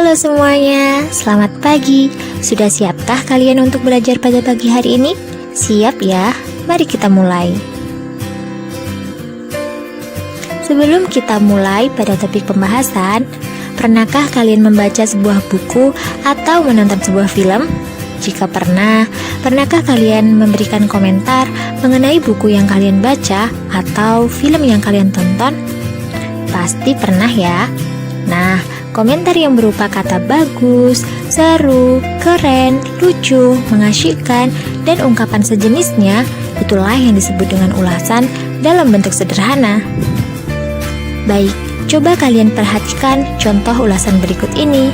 Halo semuanya, selamat pagi. Sudah siapkah kalian untuk belajar pada pagi hari ini? Siap ya? Mari kita mulai. Sebelum kita mulai pada topik pembahasan, pernahkah kalian membaca sebuah buku atau menonton sebuah film? Jika pernah, pernahkah kalian memberikan komentar mengenai buku yang kalian baca atau film yang kalian tonton? Pasti pernah ya. Nah, komentar yang berupa kata bagus, seru, keren, lucu, mengasyikkan, dan ungkapan sejenisnya, itulah yang disebut dengan ulasan dalam bentuk sederhana. Baik, coba kalian perhatikan contoh ulasan berikut ini.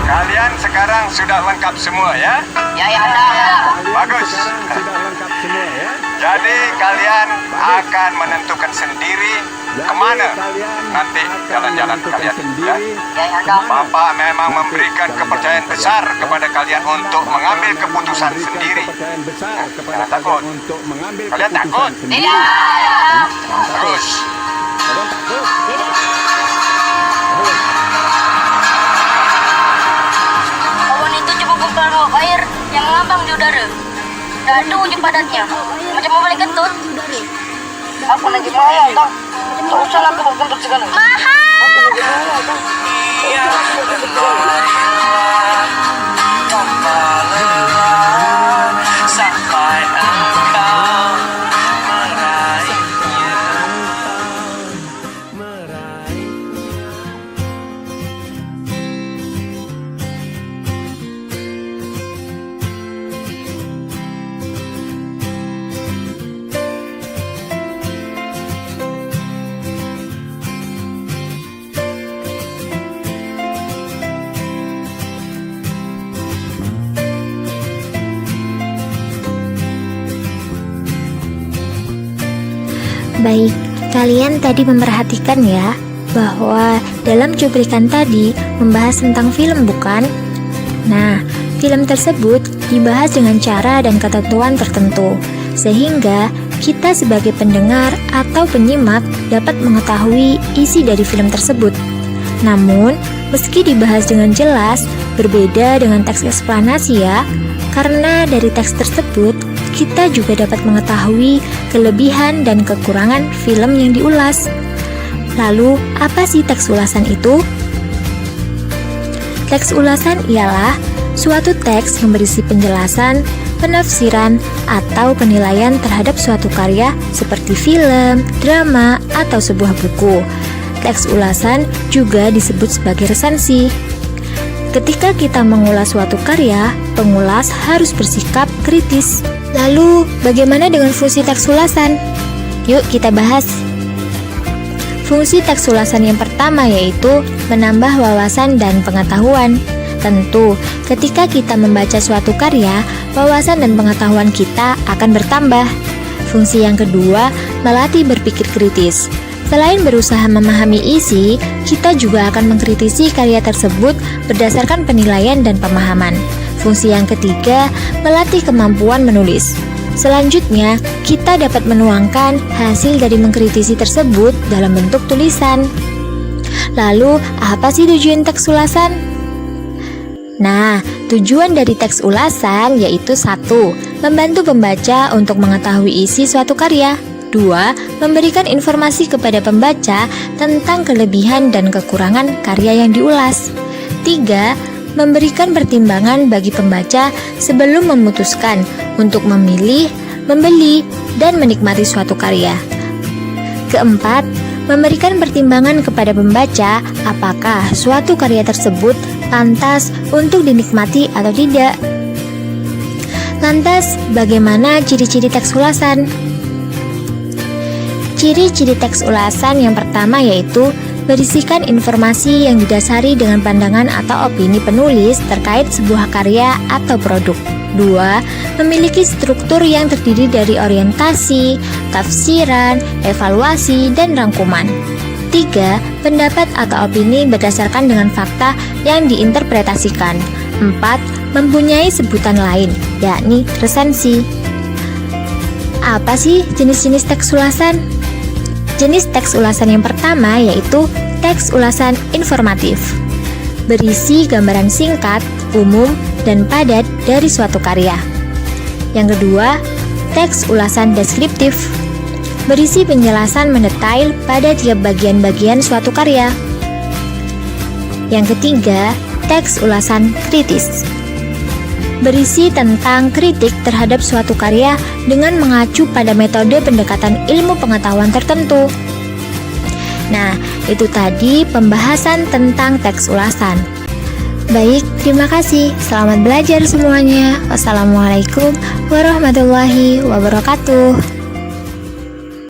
Kalian sekarang sudah lengkap semua ya? Ya, ada. Bagus. Sudah lengkap semua ya. Jadi kalian akan menentukan sendiri kemana nanti jalan-jalan kalian ya? Ya, ada. Bapak memang memberikan kepercayaan besar kepada kalian untuk mengambil keputusan sendiri. Kepercayaan besar kepada Jangan takut. kalian untuk mengambil Kalian keputusan takut? sendiri. Tidak. Bagus. Kalian takut? Awan itu coba gumpalan uap air yang mengambang di udara. Dan ada ujung padatnya, macam membalik kentut. Aku lagi mahal, tak? Tak usah lah aku bentuk segala. Mahal! Aku lagi mahal, tak? Sampai engkau meraihnya. Baik, kalian tadi memperhatikan ya bahwa dalam cuplikan tadi membahas tentang film, bukan? Nah, film tersebut dibahas dengan cara dan ketentuan tertentu, sehingga kita sebagai pendengar atau penyimak dapat mengetahui isi dari film tersebut. Namun, meski dibahas dengan jelas, berbeda dengan teks eksplanasi ya, karena dari teks tersebut kita juga dapat mengetahui kelebihan dan kekurangan film yang diulas. Lalu, apa sih teks ulasan itu? Teks ulasan ialah suatu teks yang berisi penjelasan, penafsiran, atau penilaian terhadap suatu karya seperti film, drama, atau sebuah buku. Teks ulasan juga disebut sebagai resensi. Ketika kita mengulas suatu karya, pengulas harus bersikap kritis. Lalu, bagaimana dengan fungsi teks ulasan? Yuk kita bahas. Fungsi teks ulasan yang pertama yaitu menambah wawasan dan pengetahuan. Tentu, ketika kita membaca suatu karya, wawasan dan pengetahuan kita akan bertambah. Fungsi yang kedua, melatih berpikir kritis. Selain berusaha memahami isi, kita juga akan mengkritisi karya tersebut berdasarkan penilaian dan pemahaman. Fungsi yang ketiga, melatih kemampuan menulis. Selanjutnya, kita dapat menuangkan hasil dari mengkritisi tersebut dalam bentuk tulisan. Lalu, apa sih tujuan teks ulasan? Nah, tujuan dari teks ulasan yaitu 1. Membantu pembaca untuk mengetahui isi suatu karya. 2. Memberikan informasi kepada pembaca tentang kelebihan dan kekurangan karya yang diulas. 3. Memberikan pertimbangan bagi pembaca sebelum memutuskan untuk memilih, membeli, dan menikmati suatu karya. 4. Memberikan pertimbangan kepada pembaca apakah suatu karya tersebut pantas untuk dinikmati atau tidak. Lantas, bagaimana ciri-ciri teks ulasan? Ciri-ciri teks ulasan yang pertama yaitu berisikan informasi yang didasari dengan pandangan atau opini penulis terkait sebuah karya atau produk. 2. Memiliki struktur yang terdiri dari orientasi, tafsiran, evaluasi, dan rangkuman. 3. Pendapat atau opini berdasarkan dengan fakta yang diinterpretasikan. 4. mempunyai sebutan lain, yakni resensi. Apa sih jenis-jenis teks ulasan? Jenis teks ulasan yang pertama yaitu teks ulasan informatif. Berisi gambaran singkat, umum, dan padat dari suatu karya. Yang kedua, teks ulasan deskriptif. Berisi penjelasan mendetail pada tiap bagian-bagian suatu karya. Yang ketiga, teks ulasan kritis. Berisi tentang kritik terhadap suatu karya dengan mengacu pada metode pendekatan ilmu pengetahuan tertentu. Nah, itu tadi pembahasan tentang teks ulasan. Baik, terima kasih. Selamat belajar semuanya. Wassalamualaikum warahmatullahi wabarakatuh.